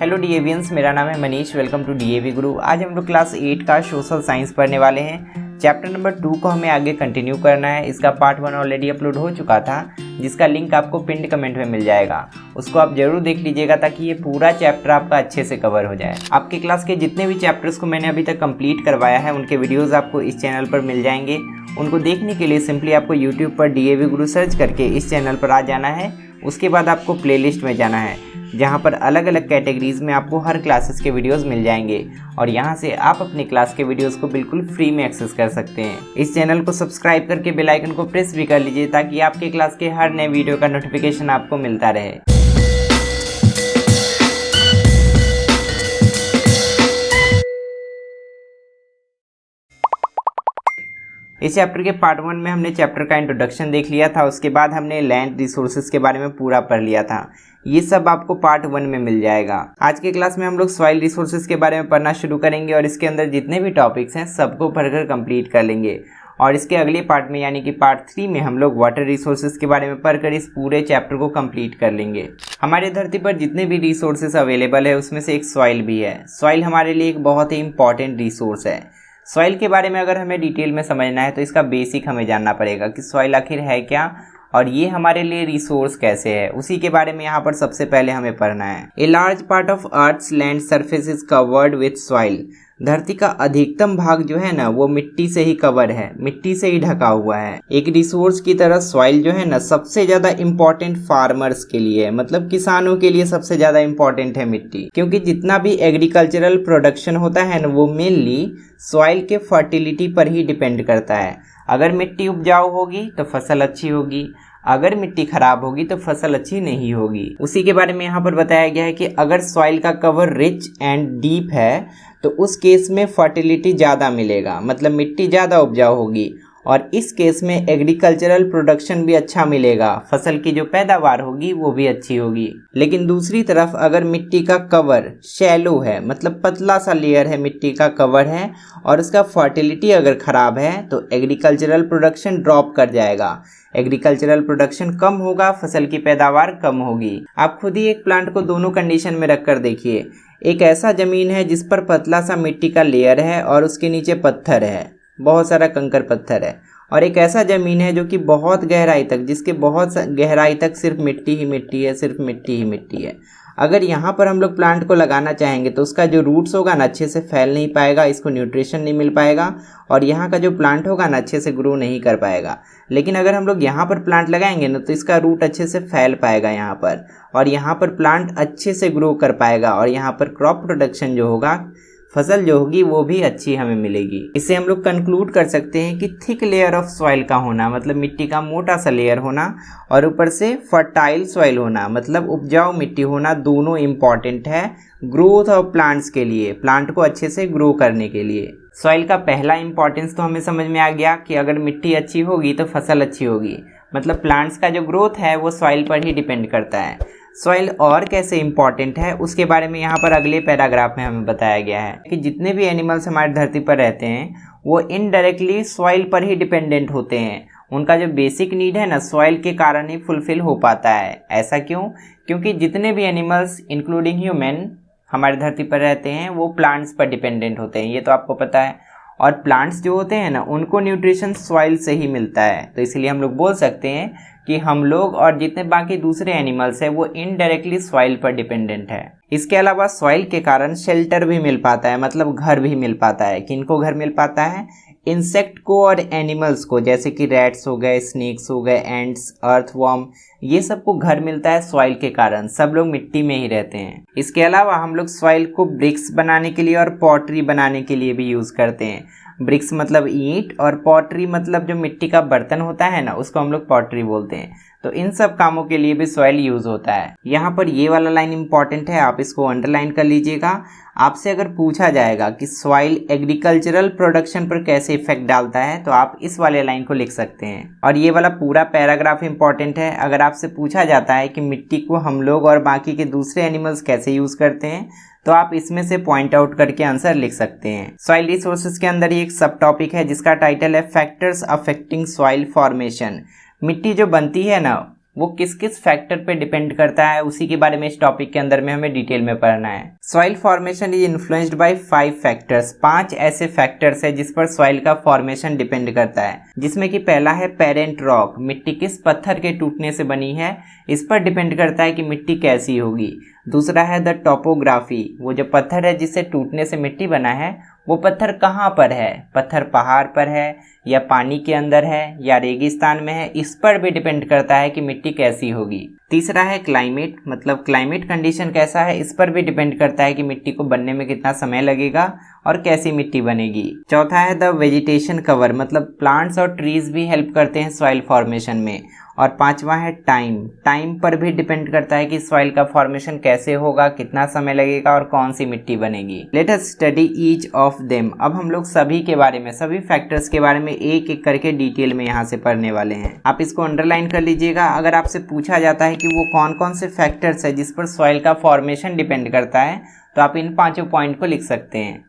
Hello डीएवियंस, मेरा नाम है मनीष। वेलकम टू डीएवी गुरु। आज हम लोग क्लास 8 का सोशल साइंस पढ़ने वाले हैं। चैप्टर नंबर 2 को हमें आगे कंटिन्यू करना है। इसका पार्ट 1 ऑलरेडी अपलोड हो चुका था, जिसका लिंक आपको पिंड कमेंट में मिल जाएगा। उसको आप जरूर देख लीजिएगा ताकि ये पूरा चैप्टर आपका अच्छे से कवर हो जाए। आपके क्लास के जितने भी चैप्टर्स को मैंने अभी तक कंप्लीट करवाया है, उनके वीडियोस आपको इस चैनल पर मिल जाएंगे। उनको देखने के लिए सिंपली आपको यूट्यूब पर डीएवी गुरु सर्च करके इस चैनल पर आ जाना है। उसके बाद आपको प्लेलिस्ट में जाना है, जहाँ पर अलग अलग कैटेगरीज में आपको हर क्लासेस के वीडियोस मिल जाएंगे और यहाँ से आप अपने क्लास के वीडियोस को बिल्कुल फ्री में एक्सेस कर सकते हैं। इस चैनल को सब्सक्राइब करके बेल आइकन को प्रेस भी कर लीजिए ताकि आपके क्लास के हर नए वीडियो का नोटिफिकेशन आपको मिलता रहे। इस चैप्टर के पार्ट 1 में हमने चैप्टर का इंट्रोडक्शन देख लिया था। उसके बाद हमने लैंड रिसोर्सेज के बारे में पूरा पढ़ लिया था। ये सब आपको पार्ट 1 में मिल जाएगा। आज के क्लास में हम लोग सॉइल रिसोर्सेज के बारे में पढ़ना शुरू करेंगे और इसके अंदर जितने भी टॉपिक्स हैं सबको पढ़कर कंप्लीट कर लेंगे। और इसके अगले पार्ट में यानी कि पार्ट 3 में हम लोग वाटर रिसोर्सेज के बारे में पढ़कर इस पूरे चैप्टर को कंप्लीट कर लेंगे। हमारे धरती पर जितने भी रिसोर्सेज अवेलेबल है उसमें से एक सॉइल भी है। सॉइल हमारे लिए एक बहुत ही इंपॉर्टेंट रिसोर्स है। सॉइल के बारे में अगर हमें डिटेल में समझना है तो इसका बेसिक हमें जानना पड़ेगा कि सॉइल आखिर है क्या और ये हमारे लिए रिसोर्स कैसे है। उसी के बारे में यहाँ पर सबसे पहले हमें पढ़ना है। A large part of earth's land surface is covered with soil. धरती का अधिकतम भाग जो है ना वो मिट्टी से ही कवर है, मिट्टी से ही ढका हुआ है। एक रिसोर्स की तरह सॉइल जो है ना सबसे ज्यादा इम्पोर्टेंट फार्मर्स के लिए, मतलब किसानों के लिए सबसे ज्यादा इम्पोर्टेंट है मिट्टी। क्योंकि जितना भी एग्रीकल्चरल प्रोडक्शन होता है ना वो मेनली सॉइल के फर्टिलिटी पर ही डिपेंड करता है। अगर मिट्टी उपजाऊ होगी तो फसल अच्छी होगी, अगर मिट्टी खराब होगी तो फसल अच्छी नहीं होगी। उसी के बारे में यहाँ पर बताया गया है कि अगर सॉइल का कवर रिच एंड डीप है तो उस केस में फर्टिलिटी ज़्यादा मिलेगा, मतलब मिट्टी ज़्यादा उपजाऊ होगी और इस केस में एग्रीकल्चरल प्रोडक्शन भी अच्छा मिलेगा, फसल की जो पैदावार होगी वो भी अच्छी होगी। लेकिन दूसरी तरफ अगर मिट्टी का कवर शैलो है, मतलब पतला सा लेयर है, मिट्टी का कवर है और उसका फर्टिलिटी अगर ख़राब है तो एग्रीकल्चरल प्रोडक्शन ड्रॉप कर जाएगा। एग्रीकल्चरल प्रोडक्शन कम होगा, फसल की पैदावार कम होगी। आप खुद ही एक प्लांट को दोनों कंडीशन में रख कर देखिए। एक ऐसा ज़मीन है जिस पर पतला सा मिट्टी का लेयर है और उसके नीचे पत्थर है, बहुत सारा कंकर पत्थर है, और एक ऐसा ज़मीन है जो कि बहुत गहराई तक, जिसके बहुत गहराई तक सिर्फ मिट्टी ही मिट्टी है, सिर्फ मिट्टी ही मिट्टी है। अगर यहाँ पर हम लोग प्लांट को लगाना चाहेंगे तो उसका जो रूट्स होगा ना अच्छे से फैल नहीं पाएगा, इसको न्यूट्रिशन नहीं मिल पाएगा और यहाँ का जो प्लांट होगा ना अच्छे से ग्रो नहीं कर पाएगा। लेकिन अगर हम लोग यहाँ पर प्लांट लगाएंगे ना तो इसका रूट अच्छे से फैल पाएगा यहाँ पर, और यहाँ पर प्लांट अच्छे से ग्रो कर पाएगा और यहाँ पर क्रॉप प्रोडक्शन जो होगा, फसल जो होगी वो भी अच्छी हमें मिलेगी। इससे हम लोग कंक्लूड कर सकते हैं कि थिक लेयर ऑफ सॉइल का होना, मतलब मिट्टी का मोटा सा लेयर होना, और ऊपर से फर्टाइल सॉइल होना, मतलब उपजाऊ मिट्टी होना, दोनों इम्पॉर्टेंट है ग्रोथ ऑफ प्लांट्स के लिए, प्लांट को अच्छे से ग्रो करने के लिए। सॉइल का पहला इंपॉर्टेंस तो हमें समझ में आ गया कि अगर मिट्टी अच्छी होगी तो फसल अच्छी होगी, मतलब प्लांट्स का जो ग्रोथ है वो सॉइल पर ही डिपेंड करता है। सॉइल और कैसे इंपॉर्टेंट है उसके बारे में यहाँ पर अगले पैराग्राफ में हमें बताया गया है कि जितने भी एनिमल्स हमारी धरती पर रहते हैं वो इनडायरेक्टली सॉइल पर ही डिपेंडेंट होते हैं। उनका जो बेसिक नीड है ना सॉइल के कारण ही फुलफिल हो पाता है। ऐसा क्यों? क्योंकि जितने भी एनिमल्स इंक्लूडिंग ह्यूमन हमारी धरती पर रहते हैं वो प्लांट्स पर डिपेंडेंट होते हैं, ये तो आपको पता है। और प्लांट्स जो होते हैं ना उनको न्यूट्रिशन सॉइल से ही मिलता है। तो इसलिए हम लोग बोल सकते हैं कि हम लोग और जितने बाकी दूसरे एनिमल्स हैं वो इनडायरेक्टली सॉइल पर डिपेंडेंट है। इसके अलावा सॉइल के कारण शेल्टर भी मिल पाता है, मतलब घर भी मिल पाता है। किनको घर मिल पाता है? इंसेक्ट को और एनिमल्स को, जैसे कि रैट्स हो गए, स्नेक्स हो गए, एंट्स, अर्थवर्म, ये सबको घर मिलता है सॉइल के कारण। सब लोग मिट्टी में ही रहते हैं। इसके अलावा हम लोग सॉइल को ब्रिक्स बनाने के लिए और पॉटरी बनाने के लिए भी यूज़ करते हैं। ब्रिक्स मतलब ईंट और पॉटरी मतलब जो मिट्टी का बर्तन होता है ना उसको हम लोग पॉटरी बोलते हैं। तो इन सब कामों के लिए भी सॉइल यूज़ होता है। यहाँ पर ये वाला लाइन इंपॉर्टेंट है, आप इसको अंडरलाइन कर लीजिएगा। आपसे अगर पूछा जाएगा कि सॉइल एग्रीकल्चरल प्रोडक्शन पर कैसे इफेक्ट डालता है तो आप इस वाले लाइन को लिख सकते हैं। और ये वाला पूरा पैराग्राफ इंपॉर्टेंट है। अगर आपसे पूछा जाता है कि मिट्टी को हम लोग और बाकी के दूसरे एनिमल्स कैसे यूज़ करते हैं तो आप इसमें से पॉइंट आउट करके आंसर लिख सकते हैं। सॉइल रिसोर्सेज के अंदर ही एक सब टॉपिक है जिसका टाइटल है फैक्टर्स अफेक्टिंग सॉइल फॉर्मेशन। मिट्टी जो बनती है ना वो किस किस फैक्टर पे डिपेंड करता है, उसी के बारे में इस टॉपिक के अंदर में हमें डिटेल में पढ़ना है। Soil formation is influenced by 5 factors. 5 ऐसे फैक्टर्स है जिस पर सॉइल का फॉर्मेशन डिपेंड करता है, जिसमें कि पहला है पेरेंट रॉक, मिट्टी किस पत्थर के टूटने से बनी है, इस पर डिपेंड करता है कि मिट्टी कैसी होगी। दूसरा है द टोपोग्राफी, वो जो पत्थर है जिससे टूटने से मिट्टी बना है वो पत्थर कहाँ पर है, पत्थर पहाड़ पर है या पानी के अंदर है या रेगिस्तान में है, इस पर भी डिपेंड करता है कि मिट्टी कैसी होगी। तीसरा है क्लाइमेट, मतलब क्लाइमेट कंडीशन कैसा है, इस पर भी डिपेंड करता है कि मिट्टी को बनने में कितना समय लगेगा और कैसी मिट्टी बनेगी। चौथा है द वेजिटेशन कवर, मतलब प्लांट्स और ट्रीज भी हेल्प करते हैं सॉइल फॉर्मेशन में। और पांचवा है टाइम, टाइम पर भी डिपेंड करता है कि सॉइल का फॉर्मेशन कैसे होगा, कितना समय लगेगा और कौन सी मिट्टी बनेगी। Let us study each of them. अब हम लोग सभी के बारे में, सभी फैक्टर्स के बारे में एक एक करके डिटेल में यहाँ से पढ़ने वाले हैं। आप इसको अंडरलाइन कर लीजिएगा। अगर आपसे पूछा जाता है कि वो कौन कौन से फैक्टर्स है जिस पर सॉइल का फॉर्मेशन डिपेंड करता है, तो आप इन 5 पॉइंट को लिख सकते हैं।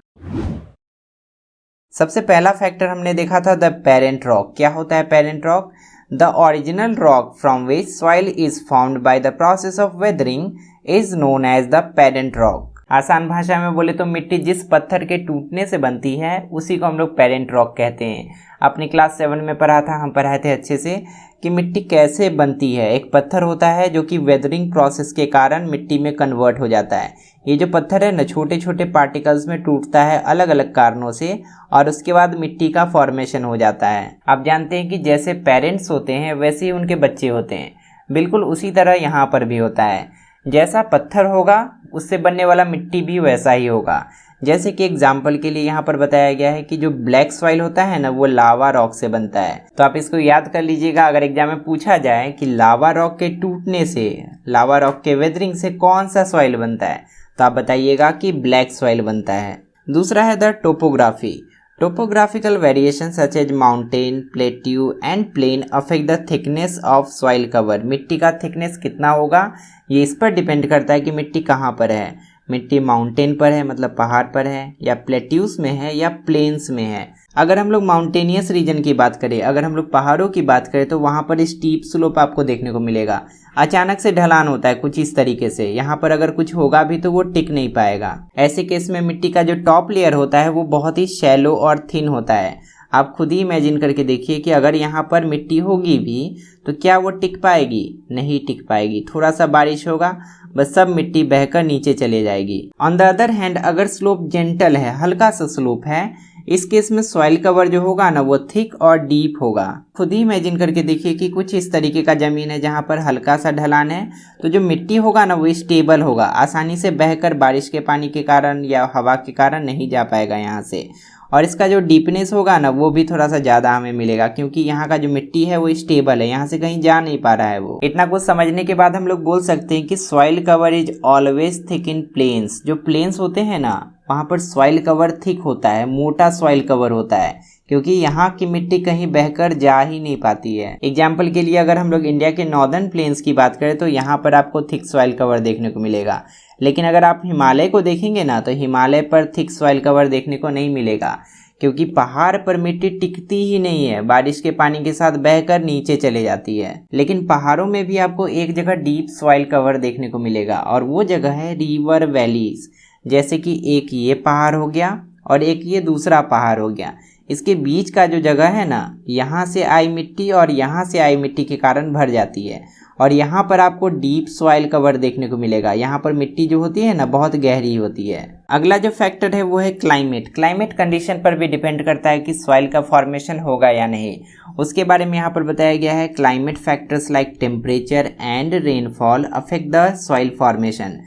सबसे पहला फैक्टर हमने देखा था द पेरेंट रॉक। क्या होता है parent rock? The original rock from which soil is formed by the process of weathering is known as the parent rock. आसान भाषा में बोले तो मिट्टी जिस पत्थर के टूटने से बनती है उसी को हम लोग पेरेंट रॉक कहते हैं। अपनी क्लास 7 में पढ़ा था, हम पढ़ाए थे अच्छे से कि मिट्टी कैसे बनती है। एक पत्थर होता है जो कि वेदरिंग प्रोसेस के कारण मिट्टी में कन्वर्ट हो जाता है। ये जो पत्थर है ना, छोटे छोटे पार्टिकल्स में टूटता है अलग अलग कारणों से और उसके बाद मिट्टी का फॉर्मेशन हो जाता है। आप जानते हैं कि जैसे पेरेंट्स होते हैं वैसे ही उनके बच्चे होते हैं, बिल्कुल उसी तरह यहाँ पर भी होता है। जैसा पत्थर होगा उससे बनने वाला मिट्टी भी वैसा ही होगा। जैसे कि एग्जाम्पल के लिए यहाँ पर बताया गया है कि जो ब्लैक सॉइल होता है ना, वो लावा रॉक से बनता है। तो आप इसको याद कर लीजिएगा। अगर एग्जाम में पूछा जाए कि लावा रॉक के टूटने से, लावा रॉक के वेदरिंग से कौन सा सॉइल बनता है, तो आप बताइएगा कि ब्लैक सॉइल बनता है। दूसरा है the topography. Topographical variation such as mountain, plateau and plain affect the thickness of soil cover. मिट्टी का थिकनेस कितना होगा ये इस पर डिपेंड करता है कि मिट्टी कहाँ पर है। मिट्टी माउंटेन पर है मतलब पहाड़ पर है, या प्लेट्यूज में है, या प्लेन्स में है। अगर हम लोग माउंटेनियस रीजन की बात करें, अगर हम लोग पहाड़ों की बात करें, तो वहाँ पर स्टीप स्लोप आपको देखने को मिलेगा। अचानक से ढलान होता है कुछ इस तरीके से, यहाँ पर अगर कुछ होगा भी तो वो टिक नहीं पाएगा। ऐसे केस में मिट्टी का जो टॉप लेयर होता है वो बहुत ही शैलो और थिन होता है। आप खुद ही इमेजिन करके देखिए कि अगर यहाँ पर मिट्टी होगी भी तो क्या वो टिक पाएगी? नहीं टिक पाएगी। थोड़ा सा बारिश होगा बस सब मिट्टी बहकर नीचे चले जाएगी। ऑन द अदर हैंड अगर स्लोप जेंटल है, हल्का सा स्लोप है, इस केस में सॉइल कवर जो होगा ना वो थिक और डीप होगा। खुद ही इमेजिन करके देखिए कि कुछ इस तरीके का जमीन है जहाँ पर हल्का सा ढलान है, तो जो मिट्टी होगा ना वो स्टेबल होगा, आसानी से बहकर बारिश के पानी के कारण या हवा के कारण नहीं जा पाएगा यहाँ से। और इसका जो डीपनेस होगा ना वो भी थोड़ा सा ज़्यादा हमें मिलेगा, क्योंकि यहाँ का जो मिट्टी है वो स्टेबल है, यहाँ से कहीं जा नहीं पा रहा है वो। इतना कुछ समझने के बाद हम लोग बोल सकते हैं कि soil cover is always thick in plains. जो प्लेन्स होते हैं ना वहाँ पर सॉइल कवर थिक होता है, मोटा सॉइल कवर होता है, क्योंकि यहाँ की मिट्टी कहीं बहकर जा ही नहीं पाती है। एग्जाम्पल के लिए अगर हम लोग इंडिया के नॉर्दर्न प्लेन्स की बात करें तो यहाँ पर आपको थिक सॉइल कवर देखने को मिलेगा। लेकिन अगर आप हिमालय को देखेंगे ना तो हिमालय पर थिक सॉइल कवर देखने को नहीं मिलेगा, क्योंकि पहाड़ पर मिट्टी टिकती ही नहीं है, बारिश के पानी के साथ बहकर नीचे चले जाती है। लेकिन पहाड़ों में भी आपको एक जगह डीप सॉइल कवर देखने को मिलेगा और वो जगह है रिवर वैलीज। जैसे कि एक ये पहाड़ हो गया और एक ये दूसरा पहाड़ हो गया, इसके बीच का जो जगह है ना, यहाँ से आई मिट्टी और यहाँ से आई मिट्टी के कारण भर जाती है और यहाँ पर आपको डीप सॉइल कवर देखने को मिलेगा। यहाँ पर मिट्टी जो होती है ना बहुत गहरी होती है। अगला जो फैक्टर है वो है क्लाइमेट। क्लाइमेट कंडीशन पर भी डिपेंड करता है कि सॉइल का फॉर्मेशन होगा या नहीं, उसके बारे में यहाँ पर बताया गया है। Climate factors like temperature and rainfall affect the soil formation.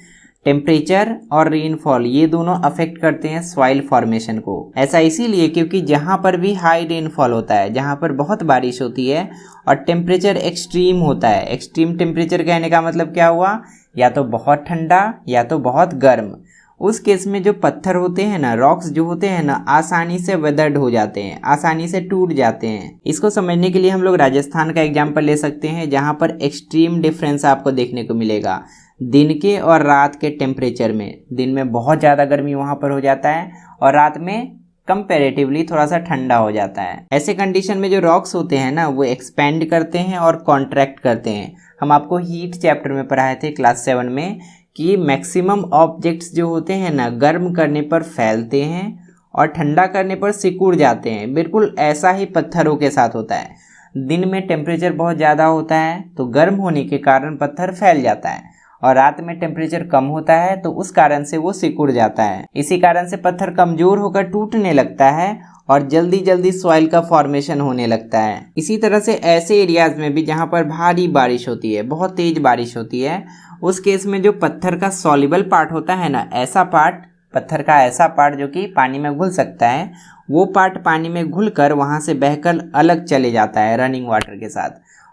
Temperature और रेनफॉल ये दोनों अफेक्ट करते हैं सॉइल फॉर्मेशन को। ऐसा इसीलिए क्योंकि जहाँ पर भी हाई रेनफॉल होता है, जहाँ पर बहुत बारिश होती है और टेम्परेचर एक्सट्रीम होता है, एक्सट्रीम टेम्परेचर कहने का मतलब क्या हुआ, या तो बहुत ठंडा या तो बहुत गर्म। उस केस में जो पत्थर होते हैं ना, रॉक्स जो होते हैं ना, आसानी से वेदर्ड हो जाते हैं, आसानी से टूट जाते हैं। इसको समझने के लिए हम लोग राजस्थान का एग्जाम्पल ले सकते हैं, जहाँ पर एक्सट्रीम डिफरेंस आपको देखने को मिलेगा दिन के और रात के टेम्परेचर में। दिन में बहुत ज़्यादा गर्मी वहाँ पर हो जाता है और रात में कंपैरेटिवली थोड़ा सा ठंडा हो जाता है। ऐसे कंडीशन में जो रॉक्स होते हैं ना वो एक्सपेंड करते हैं और कॉन्ट्रैक्ट करते हैं। हम आपको हीट चैप्टर में पढ़ाए थे क्लास 7 में कि मैक्सिमम ऑब्जेक्ट्स जो होते हैं ना, गर्म करने पर फैलते हैं और ठंडा करने पर सिकुड़ जाते हैं। बिल्कुल ऐसा ही पत्थरों के साथ होता है। दिन में टेम्परेचर बहुत ज़्यादा होता है तो गर्म होने के कारण पत्थर फैल जाता है, और रात में टेम्परेचर कम होता है तो उस कारण से वो सिकुड़ जाता है। इसी कारण से पत्थर कमज़ोर होकर टूटने लगता है और जल्दी जल्दी सॉइल का फॉर्मेशन होने लगता है। इसी तरह से ऐसे एरियाज में भी जहाँ पर भारी बारिश होती है, बहुत तेज बारिश होती है, उस केस में जो पत्थर का सॉल्युबल पार्ट होता है ना, ऐसा पार्ट, पत्थर का ऐसा पार्ट जो कि पानी में घुल सकता है, वो पार्ट पानी में घुलकर वहाँ से बहकर अलग चले जाता है रनिंग वाटर के साथ,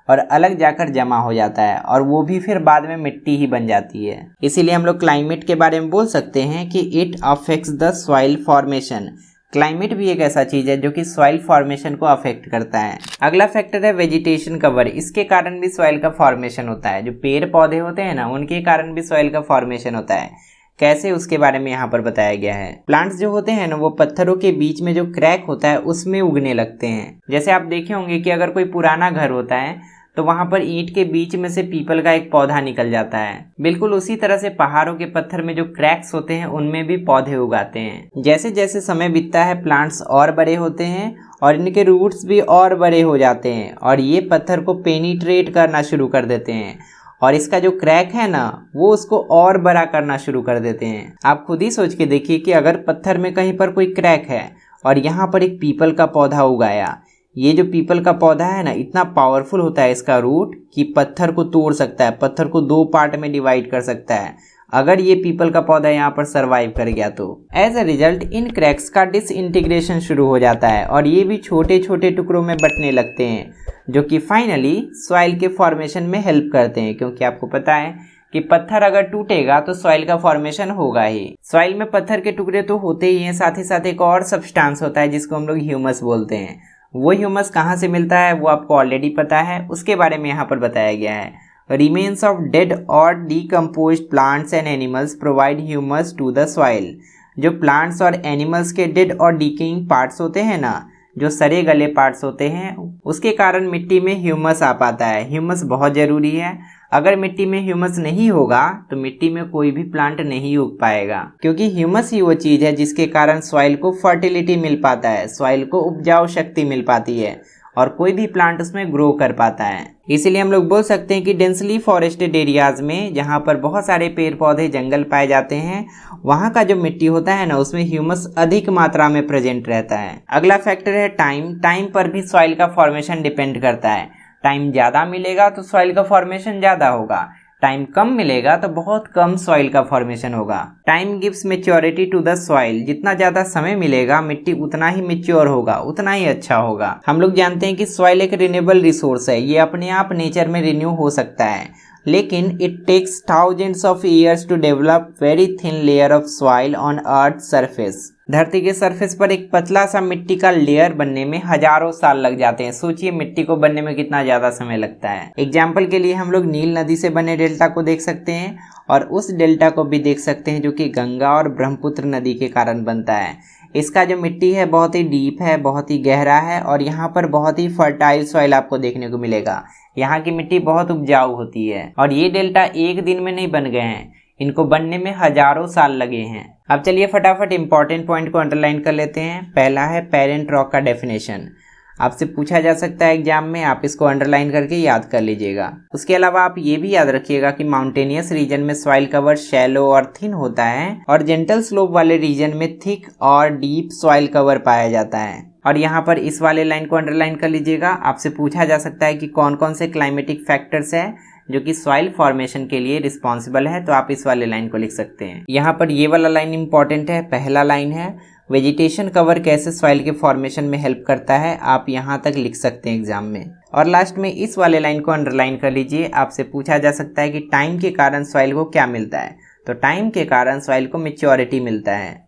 और अलग जाकर जमा हो जाता है, और वो भी फिर बाद में मिट्टी ही बन जाती है। इसीलिए हम लोग क्लाइमेट के बारे में बोल सकते हैं कि it affects the soil formation. Climate भी एक ऐसा चीज़ है जो कि सॉइल फॉर्मेशन को अफेक्ट करता है। अगला फैक्टर है वेजिटेशन कवर। इसके कारण भी सॉइल का फॉर्मेशन होता है। जो पेड़ पौधे होते हैं ना, उनके कारण भी सॉइल का फॉर्मेशन होता है। कैसे, उसके बारे में यहाँ पर बताया गया है। प्लांट्स जो होते हैं ना, वो पत्थरों के बीच में जो क्रैक होता है उसमें उगने लगते हैं। जैसे आप देखे होंगे कि अगर कोई पुराना घर होता है तो वहाँ पर ईंट के बीच में से पीपल का एक पौधा निकल जाता है। बिल्कुल उसी तरह से पहाड़ों के पत्थर में जो क्रैक्स होते हैं उनमें भी पौधे उगाते हैं। जैसे जैसे समय बीतता है प्लांट्स और बड़े होते हैं और इनके रूट्स भी और बड़े हो जाते हैं, और ये पत्थर को पेनिट्रेट करना शुरू कर देते हैं, और इसका जो क्रैक है ना, वो उसको और बड़ा करना शुरू कर देते हैं। आप खुद ही सोच के देखिए कि अगर पत्थर में कहीं पर कोई क्रैक है और यहाँ पर एक पीपल का पौधा उगाया, ये जो पीपल का पौधा है ना, इतना पावरफुल होता है इसका रूट कि पत्थर को तोड़ सकता है, पत्थर को 2 पार्ट में डिवाइड कर सकता है, अगर ये पीपल का पौधा यहाँ पर सरवाइव कर गया तो। As a result in cracks का डिसइंटीग्रेशन शुरू हो जाता है और ये भी छोटे छोटे टुकड़ों में बंटने लगते हैं, जो कि फाइनली सॉइल के फॉर्मेशन में हेल्प करते हैं। क्योंकि आपको पता है कि पत्थर अगर टूटेगा तो सॉइल का फॉर्मेशन होगा ही। सॉइल में पत्थर के टुकड़े तो होते ही हैं, साथ ही साथ एक और सब्सटेंस होता है जिसको हम लोग ह्यूमस बोलते हैं। वो ह्यूमस कहाँ से मिलता है वो आपको ऑलरेडी पता है, उसके बारे में यहाँ पर बताया गया है। रिमेन्स ऑफ डेड और decomposed plants and animals provide humus to the soil. जो प्लांट्स और एनिमल्स के डेड और डिकेइंग पार्ट्स होते हैं ना, जो सड़े गले पार्ट्स होते हैं, उसके कारण मिट्टी में ह्यूमस आ पाता है। ह्यूमस बहुत ज़रूरी है। अगर मिट्टी में ह्यूमस नहीं होगा तो मिट्टी में कोई भी प्लांट नहीं उग पाएगा, क्योंकि ह्यूमस ही वो चीज़ है जिसके कारण सॉइल को फर्टिलिटी मिल पाता है, सॉइल को उपजाऊ शक्ति मिल पाती है और कोई भी प्लांट उसमें ग्रो कर पाता है। इसीलिए हम लोग बोल सकते हैं कि डेंसली फॉरेस्टेड एरियाज में, जहाँ पर बहुत सारे पेड़ पौधे जंगल पाए जाते हैं, वहाँ का जो मिट्टी होता है ना, उसमें ह्यूमस अधिक मात्रा में प्रेजेंट रहता है। अगला फैक्टर है टाइम। टाइम पर भी सॉइल का फॉर्मेशन डिपेंड करता है। टाइम ज़्यादा मिलेगा तो सॉइल का फॉर्मेशन ज़्यादा होगा, टाइम कम मिलेगा तो बहुत कम सॉइल का फॉर्मेशन होगा। Time gives maturity to the soil. जितना ज़्यादा समय मिलेगा मिट्टी उतना ही मेच्योर होगा, उतना ही अच्छा होगा। हम लोग जानते हैं कि सॉइल एक रिन्यूएबल रिसोर्स है, ये अपने आप नेचर में रिन्यू हो सकता है, लेकिन it takes thousands of years to develop very thin layer of soil on earth surface. धरती के सरफेस पर एक पतला सा मिट्टी का लेयर बनने में हजारों साल लग जाते हैं। सोचिए मिट्टी को बनने में कितना ज़्यादा समय लगता है। एग्जाम्पल के लिए हम लोग नील नदी से बने डेल्टा को देख सकते हैं और उस डेल्टा को भी देख सकते हैं जो कि गंगा और ब्रह्मपुत्र नदी के कारण बनता है। इसका जो मिट्टी है बहुत ही डीप है, बहुत ही गहरा है, और यहाँ पर बहुत ही फर्टाइल सॉइल आपको देखने को मिलेगा। यहाँ की मिट्टी बहुत उपजाऊ होती है, और ये डेल्टा एक दिन में नहीं बन गए हैं, इनको बनने में हजारों साल लगे हैं। अब चलिए फटाफट इंपॉर्टेंट पॉइंट को अंडरलाइन कर लेते हैं। पहला है पेरेंट रॉक का डेफिनेशन। आपसे पूछा जा सकता है एग्जाम में, आप इसको अंडरलाइन करके याद कर लीजिएगा। उसके अलावा आप ये भी याद रखिएगा कि माउंटेनियस रीजन में सॉइल कवर शैलो और थिन होता है, और जेंटल स्लोप वाले रीजन में थिक और डीप सॉइल कवर पाया जाता है। और यहाँ पर इस वाले लाइन को अंडरलाइन कर लीजिएगा। आपसे पूछा जा सकता है कि कौन कौन से क्लाइमेटिक फैक्टर्स है जो कि सॉइल फॉर्मेशन के लिए रिस्पॉन्सिबल है, तो आप इस वाले लाइन को लिख सकते हैं। यहाँ पर ये वाला लाइन इंपॉर्टेंट है। पहला लाइन है वेजिटेशन कवर कैसे सॉइल के फॉर्मेशन में हेल्प करता है, आप यहाँ तक लिख सकते हैं एग्जाम में। और लास्ट में इस वाले लाइन को अंडरलाइन कर लीजिए। आपसे पूछा जा सकता है कि टाइम के कारण सॉइल को क्या मिलता है, तो टाइम के कारण सॉइल को मैच्योरिटी मिलता है।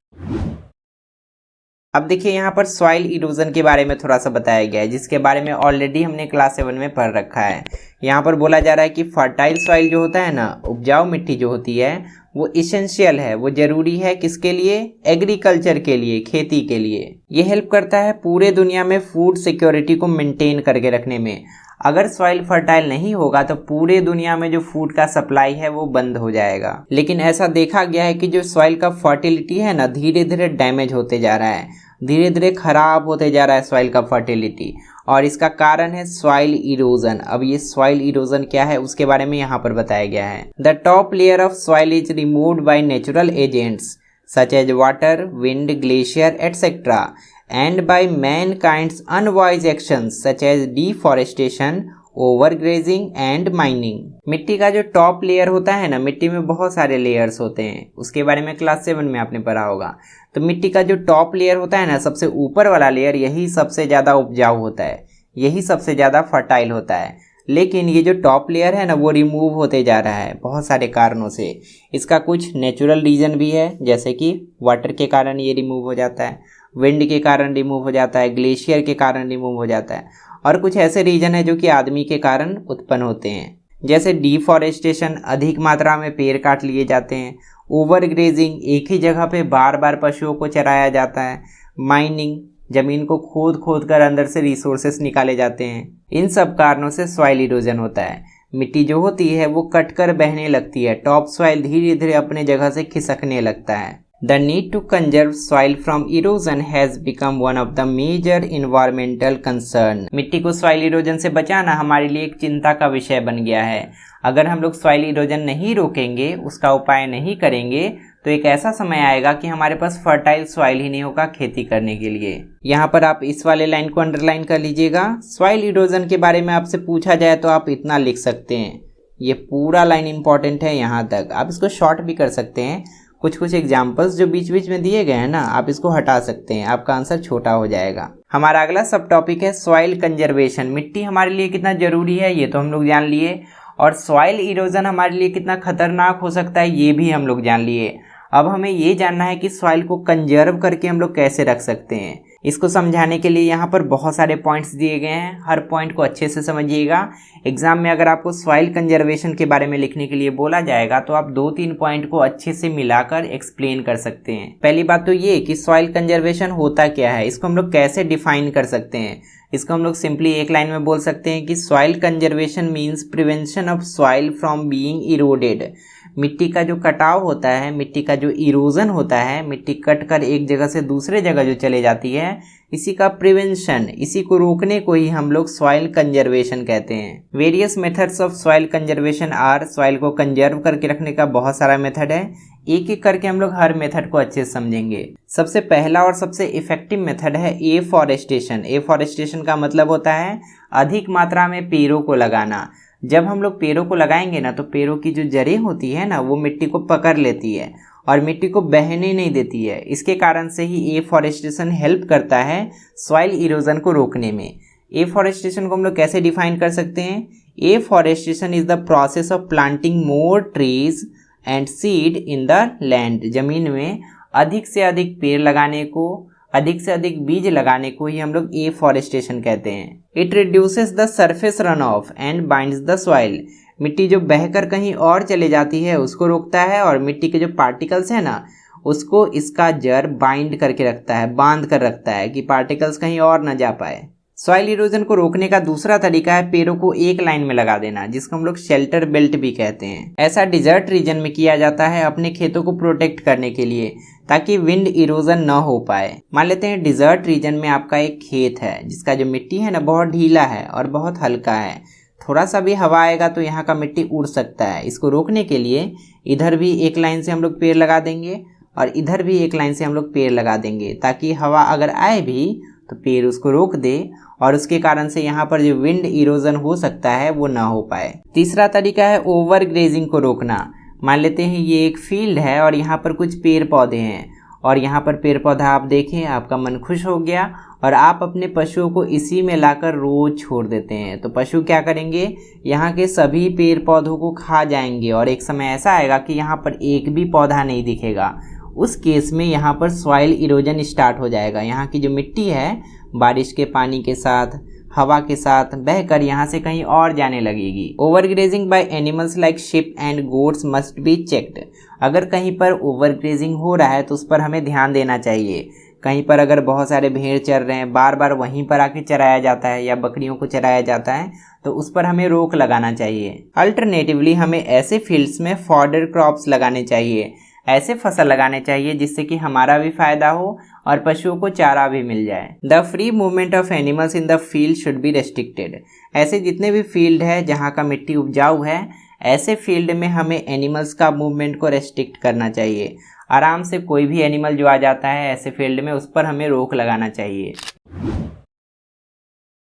अब देखिए यहाँ पर सॉइल इरोजन के बारे में थोड़ा सा बताया गया है, जिसके बारे में ऑलरेडी हमने क्लास 7 में पढ़ रखा है। यहाँ पर बोला जा रहा है कि फर्टाइल सॉइल जो होता है ना, उपजाऊ मिट्टी जो होती है, वो इसेंशियल है, वो ज़रूरी है किसके लिए? एग्रीकल्चर के लिए, खेती के लिए। ये हेल्प करता है पूरे दुनिया में फूड सिक्योरिटी को मेंटेन करके रखने में। अगर सॉइल फर्टाइल नहीं होगा तो पूरे दुनिया में जो फूड का सप्लाई है वो बंद हो जाएगा। लेकिन ऐसा देखा गया है कि जो सॉइल का फर्टिलिटी है ना, धीरे धीरे डैमेज होते जा रहा है, धीरे धीरे खराब होते जा रहा है सॉइल का फर्टिलिटी, और इसका कारण है सॉइल इरोजन। अब ये सॉइल इरोजन क्या है उसके बारे में यहाँ पर बताया गया है। The top layer of soil is removed by natural agents such as water, wind, glacier etcetera, and by mankind's unwise actions such as deforestation, overgrazing and mining। मिट्टी का जो टॉप लेयर होता है ना, मिट्टी में बहुत सारे लेयर्स होते हैं, उसके बारे में क्लास 7 में आपने पढ़ा होगा। तो मिट्टी का जो टॉप लेयर होता है ना, सबसे ऊपर वाला लेयर, यही सबसे ज़्यादा उपजाऊ होता है, यही सबसे ज़्यादा फर्टाइल होता है। लेकिन ये जो टॉप लेयर है ना, वो रिमूव होते जा रहा है बहुत सारे कारणों से। इसका कुछ नेचुरल रीज़न भी है, जैसे कि वाटर के कारण ये रिमूव हो जाता है, विंड के कारण रिमूव हो जाता है, ग्लेशियर के कारण रिमूव हो जाता है, और कुछ ऐसे रीजन है जो कि आदमी के कारण उत्पन्न होते हैं, जैसे डिफॉरेस्टेशन, अधिक मात्रा में पेड़ काट लिए जाते हैं, ओवर ग्रेजिंग, एक ही जगह पे बार बार पशुओं को चराया जाता है, माइनिंग, जमीन को खोद खोद कर अंदर से रिसोर्सेस निकाले जाते हैं। इन सब कारणों से सॉइल इरोजन होता है। मिट्टी जो होती है वो कटकर बहने लगती है, टॉप सॉइल धीरे धीरे अपने जगह से खिसकने लगता है। The need to conserve soil from erosion has become one of the major environmental concern। मिट्टी को सॉइल इरोजन से बचाना हमारे लिए एक चिंता का विषय बन गया है। अगर हम लोग सॉइल इरोजन नहीं रोकेंगे, उसका उपाय नहीं करेंगे, तो एक ऐसा समय आएगा कि हमारे पास फर्टाइल सॉइल ही नहीं होगा खेती करने के लिए। यहाँ पर आप इस वाले लाइन को अंडरलाइन कर लीजिएगा। सॉइल इरोजन के बारे में आपसे पूछा जाए तो आप इतना लिख सकते हैं, ये पूरा लाइन इंपॉर्टेंट है यहाँ तक। आप इसको शॉर्ट भी कर सकते हैं, कुछ एग्जाम्पल्स जो बीच बीच में दिए गए हैं ना, आप इसको हटा सकते हैं, आपका आंसर छोटा हो जाएगा। हमारा अगला सब टॉपिक है सॉइल कंजर्वेशन। मिट्टी हमारे लिए कितना जरूरी है ये तो हम लोग जान लिए, और सॉइल इरोजन हमारे लिए कितना खतरनाक हो सकता है ये भी हम लोग जान लिए। अब हमें ये जानना है कि सॉइल को कंजर्व करके हम लोग कैसे रख सकते हैं। इसको समझाने के लिए यहाँ पर बहुत सारे पॉइंट्स दिए गए हैं, हर पॉइंट को अच्छे से समझिएगा। एग्जाम में अगर आपको सॉइल कंजर्वेशन के बारे में लिखने के लिए बोला जाएगा तो आप 2-3 पॉइंट को अच्छे से मिलाकर एक्सप्लेन कर सकते हैं। पहली बात तो ये कि सॉइल कंजर्वेशन होता क्या है, इसको हम लोग कैसे डिफाइन कर सकते हैं। इसको हम लोग सिंपली एक लाइन में बोल सकते हैं कि soil conservation means prevention of soil from being eroded. मिट्टी का जो कटाव होता है, मिट्टी का जो इरोजन होता है, मिट्टी कट कर एक जगह से दूसरे जगह जो चले जाती है, इसी का प्रिवेंशन, इसी को रोकने को ही हम लोग सॉइल कंजर्वेशन कहते हैं। Various methods of soil conservation are, soil को कंजर्व करके रखने का बहुत सारा मेथड है, एक एक करके हम लोग हर मेथड को अच्छे से समझेंगे। सबसे पहला और सबसे इफेक्टिव मेथड है एफॉरेस्टेशन। एफॉरेस्टेशन का मतलब होता है अधिक मात्रा में पेड़ों को लगाना। जब हम लोग पेड़ों को लगाएंगे ना, तो पेड़ों की जो जड़ें होती है ना, वो मिट्टी को पकड़ लेती है और मिट्टी को बहने नहीं देती है। इसके कारण से ही एफॉरेस्टेशन हेल्प करता है सॉइल इरोजन को रोकने में। एफॉरेस्टेशन को हम लोग कैसे डिफाइन कर सकते हैं? Afforestation is the process of planting more trees and seed in the land. जमीन में अधिक से अधिक पेड़ लगाने को, अधिक से अधिक बीज लगाने को ही हम लोग एफॉरेस्टेशन कहते हैं। It reduces the surface run of and binds the soil. मिट्टी जो बहकर कहीं और चले जाती है उसको रोकता है, और मिट्टी के जो पार्टिकल्स है ना, उसको इसका जड़ बाइंड करके रखता है, बांध कर रखता है कि पार्टिकल्स कहीं और न जा पाए। सॉइल इरोजन को रोकने का दूसरा तरीका है पेड़ों को एक लाइन में लगा देना, जिसको हम लोग शेल्टर बेल्ट भी कहते हैं। ऐसा डिजर्ट रीजन में किया जाता है अपने खेतों को प्रोटेक्ट करने के लिए, ताकि विंड इरोजन न हो पाए। मान लेते हैं डिजर्ट रीजन में आपका एक खेत है जिसका जो मिट्टी है ना, बहुत ढीला है और बहुत हल्का है। थोड़ा सा भी हवा आएगा तो यहाँ का मिट्टी उड़ सकता है। इसको रोकने के लिए इधर भी एक लाइन से हम लोग पेड़ लगा देंगे और इधर भी एक लाइन से हम लोग पेड़ लगा देंगे, ताकि हवा अगर आए भी तो पेड़ उसको रोक दे और उसके कारण से यहाँ पर जो विंड इरोजन हो सकता है वो ना हो पाए। तीसरा तरीका है ओवर ग्रेजिंग को रोकना। मान लेते हैं ये एक फील्ड है और यहाँ पर कुछ पेड़ पौधे हैं, और यहाँ पर पेड़ पौधा आप देखें, आपका मन खुश हो गया और आप अपने पशुओं को इसी में लाकर रोज छोड़ देते हैं। तो पशु क्या करेंगे, यहाँ के सभी पेड़ पौधों को खा जाएंगे और एक समय ऐसा आएगा कि यहाँ पर एक भी पौधा नहीं दिखेगा। उस केस में यहाँ पर सॉइल इरोजन स्टार्ट हो जाएगा। यहाँ की जो मिट्टी है बारिश के पानी के साथ, हवा के साथ बहकर यहाँ से कहीं और जाने लगेगी। Overgrazing by animals like ship and goats must be checked. अगर कहीं पर ओवरग्रेजिंग हो रहा है तो उस पर हमें ध्यान देना चाहिए। कहीं पर अगर बहुत सारे भेड़ चर रहे हैं, बार बार वहीं पर आके चराया जाता है या बकरियों को चराया जाता है, तो उस पर हमें रोक लगाना चाहिए। अल्टरनेटिवली हमें ऐसे फील्ड्स में फॉडर क्रॉप्स लगाने चाहिए, ऐसे फसल लगाने चाहिए जिससे कि हमारा भी फायदा हो और पशुओं को चारा भी मिल जाए। The free movement of animals in the field should be restricted. ऐसे जितने भी फील्ड है जहाँ का मिट्टी उपजाऊ है, ऐसे फील्ड में हमें एनिमल्स का मूवमेंट को रेस्ट्रिक्ट करना चाहिए। आराम से कोई भी एनिमल जो आ जाता है ऐसे फील्ड में, उस पर हमें रोक लगाना चाहिए।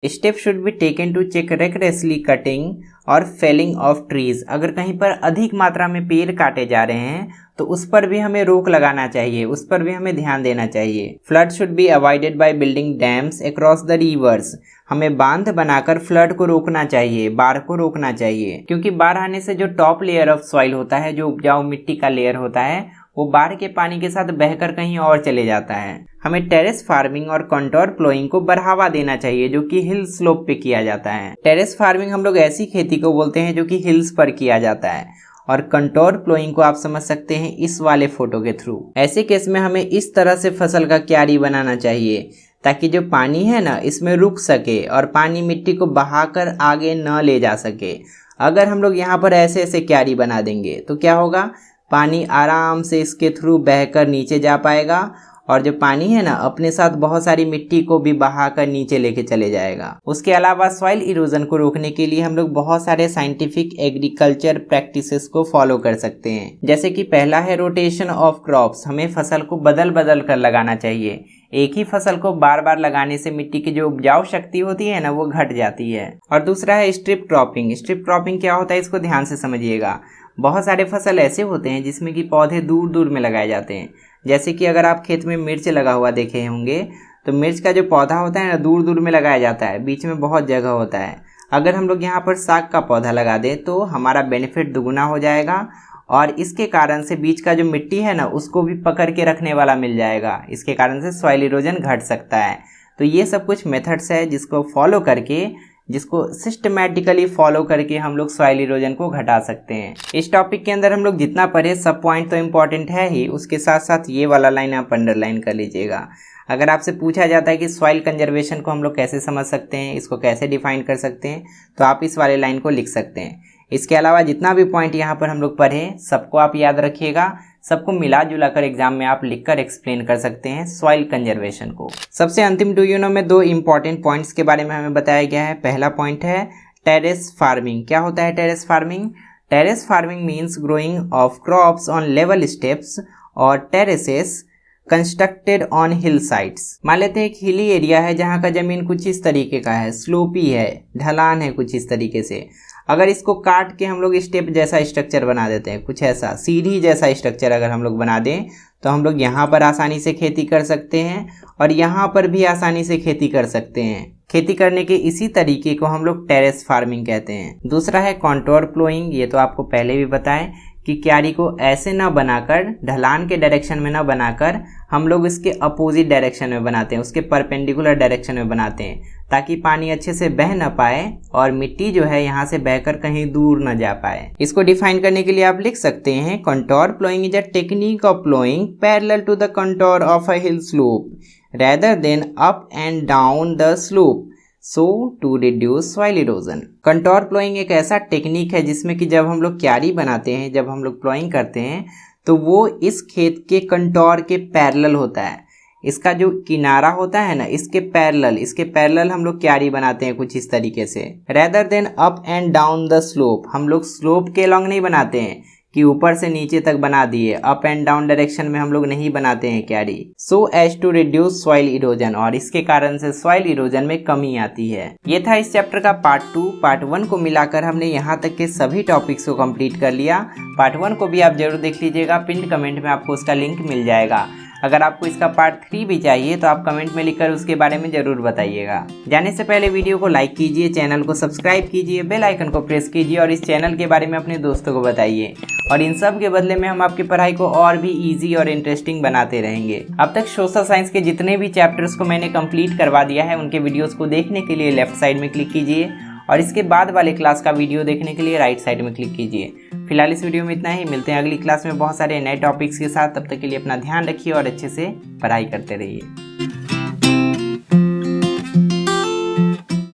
Step should be taken to check recklessly cutting और फेलिंग ऑफ ट्रीज। अगर कहीं पर अधिक मात्रा में पेड़ काटे जा रहे हैं तो उस पर भी हमें रोक लगाना चाहिए, उस पर भी हमें ध्यान देना चाहिए। Flood should be avoided by building dams across the reverse. हमें बांध बनाकर फ्लड को रोकना चाहिए, बाढ़ को रोकना चाहिए, क्योंकि बाढ़ आने से जो टॉप लेयर ऑफ सॉइल होता है, जो उपजाऊ मिट्टी का लेयर होता है, वो बाढ़ के पानी के साथ बहकर कहीं और चले जाता है। हमें टेरेस फार्मिंग और कंटोर प्लोइंग को बढ़ावा देना चाहिए जो कि हिल स्लोप पे किया जाता है। टेरेस फार्मिंग हम लोग ऐसी खेती को बोलते हैं जो कि हिल्स पर किया जाता है, और कंटोर प्लोइंग को आप समझ सकते हैं इस वाले फोटो के थ्रू। ऐसे केस में हमें इस तरह से फसल का क्यारी बनाना चाहिए ताकि जो पानी है ना इसमें रुक सके और पानी मिट्टी को बहाकर आगे न ले जा सके। अगर हम लोग यहाँ पर ऐसे ऐसे क्यारी बना देंगे तो क्या होगा, पानी आराम से इसके थ्रू बहकर नीचे जा पाएगा और जो पानी है ना अपने साथ बहुत सारी मिट्टी को भी बहाकर नीचे लेके चले जाएगा। उसके अलावा सॉइल इरोजन को रोकने के लिए हम लोग बहुत सारे साइंटिफिक एग्रीकल्चर प्रैक्टिसेस को फॉलो कर सकते हैं। जैसे कि पहला है रोटेशन ऑफ क्रॉप्स। हमें फसल को बदल बदल कर लगाना चाहिए। एक ही फसल को बार बार लगाने से मिट्टी की जो उपजाऊ शक्ति होती है ना वो घट जाती है। और दूसरा है स्ट्रिप क्रॉपिंग। स्ट्रिप क्रॉपिंग क्या होता है इसको ध्यान से समझिएगा। बहुत सारे फसल ऐसे होते हैं जिसमें कि पौधे दूर दूर में लगाए जाते हैं। जैसे कि अगर आप खेत में मिर्च लगा हुआ देखे होंगे तो मिर्च का जो पौधा होता है ना दूर दूर में लगाया जाता है, बीच में बहुत जगह होता है। अगर हम लोग यहाँ पर साग का पौधा लगा दें तो हमारा बेनिफिट दुगुना हो जाएगा और इसके कारण से बीच का जो मिट्टी है ना उसको भी पकड़ के रखने वाला मिल जाएगा। इसके कारण से सॉइल इरोजन घट सकता है। तो ये सब कुछ मेथड्स है जिसको सिस्टमैटिकली फॉलो करके हम लोग सॉइल इरोजन को घटा सकते हैं। इस टॉपिक के अंदर हम लोग जितना पढ़े सब पॉइंट तो इम्पॉर्टेंट है ही, उसके साथ साथ ये वाला लाइन आप अंडरलाइन कर लीजिएगा। अगर आपसे पूछा जाता है कि सॉइल कंजर्वेशन को हम लोग कैसे समझ सकते हैं, इसको कैसे डिफाइन कर सकते हैं, तो आप इस वाले लाइन को लिख सकते हैं। इसके अलावा जितना भी पॉइंट यहाँ पर हम लोग पढ़े सबको आप याद रखिएगा, सबको मिला जुला कर एग्जाम में आप लिखकर एक्सप्लेन कर सकते हैं सॉइल कंजर्वेशन को। सबसे अंतिम डू यू नो में 2 इंपॉर्टेंट पॉइंट्स के बारे में हमें बताया गया है। पहला पॉइंट है टेरेस फार्मिंग। क्या होता है terrace farming? Terrace farming means growing of crops on level steps और terraces constructed on hill sides. मान लेते हैं एक हिली एरिया है जहाँ का जमीन कुछ इस तरीके का है, स्लोपी है, ढलान है कुछ इस तरीके से। अगर इसको काट के हम लोग स्टेप जैसा स्ट्रक्चर बना देते हैं, कुछ ऐसा सीढ़ी जैसा स्ट्रक्चर अगर हम लोग बना दें तो हम लोग यहाँ पर आसानी से खेती कर सकते हैं और यहाँ पर भी आसानी से खेती कर सकते हैं। खेती करने के इसी तरीके को हम लोग टेरेस फार्मिंग कहते हैं। दूसरा है कॉन्टोर प्लोइंग। ये तो आपको पहले भी बताएं कि क्यारी को ऐसे ना बनाकर, ढलान के डायरेक्शन में ना बनाकर हम लोग इसके अपोजिट डायरेक्शन में बनाते हैं, उसके परपेंडिकुलर डायरेक्शन में बनाते हैं ताकि पानी अच्छे से बह ना पाए और मिट्टी जो है यहाँ से बहकर कहीं दूर ना जा पाए। इसको डिफाइन करने के लिए आप लिख सकते हैं contour ploughing is a technique of ploughing parallel to the contour of a hill slope rather than up and down the slope so to reduce soil erosion। Contour ploughing एक ऐसा टेक्निक है जिसमें कि जब हम लोग क्यारी बनाते हैं, जब हम लोग प्लोइंग करते हैं तो वो इस खेत के कंटोर के पैरेलल होता है। इसका जो किनारा होता है ना इसके पैरेलल हम लोग क्यारी बनाते हैं कुछ इस तरीके से। Rather than up and down the slope, हम लोग स्लोप के लॉन्ग नहीं बनाते हैं कि ऊपर से नीचे तक बना दिए, अप एंड डाउन डायरेक्शन में हम लोग नहीं बनाते हैं क्यारी। So as to reduce soil erosion, और इसके कारण से सॉइल इरोजन में कमी आती है। ये था इस चैप्टर का पार्ट 2। पार्ट 1 को मिलाकर हमने यहाँ तक के सभी टॉपिक्स को कंप्लीट कर लिया। पार्ट 1 को भी आप जरूर देख लीजिएगा, पिन कमेंट में आपको उसका लिंक मिल जाएगा। अगर आपको इसका पार्ट 3 भी चाहिए तो आप कमेंट में लिखकर उसके बारे में ज़रूर बताइएगा। जाने से पहले वीडियो को लाइक कीजिए, चैनल को सब्सक्राइब कीजिए, बेल आइकन को प्रेस कीजिए और इस चैनल के बारे में अपने दोस्तों को बताइए। और इन सब के बदले में हम आपकी पढ़ाई को और भी ईजी और इंटरेस्टिंग बनाते रहेंगे। अब तक सोशल साइंस के जितने भी चैप्टर्स को मैंने कंप्लीट करवा दिया है, उनके वीडियोज़ को देखने के लिए लेफ्ट साइड में क्लिक कीजिए और इसके बाद वाले क्लास का वीडियो देखने के लिए राइट साइड में क्लिक कीजिए। फिलहाल इस वीडियो में इतना ही, मिलते हैं अगली क्लास में बहुत सारे नए टॉपिक्स के साथ। तब तक के लिए अपना ध्यान रखिए और अच्छे से पढ़ाई करते रहिए।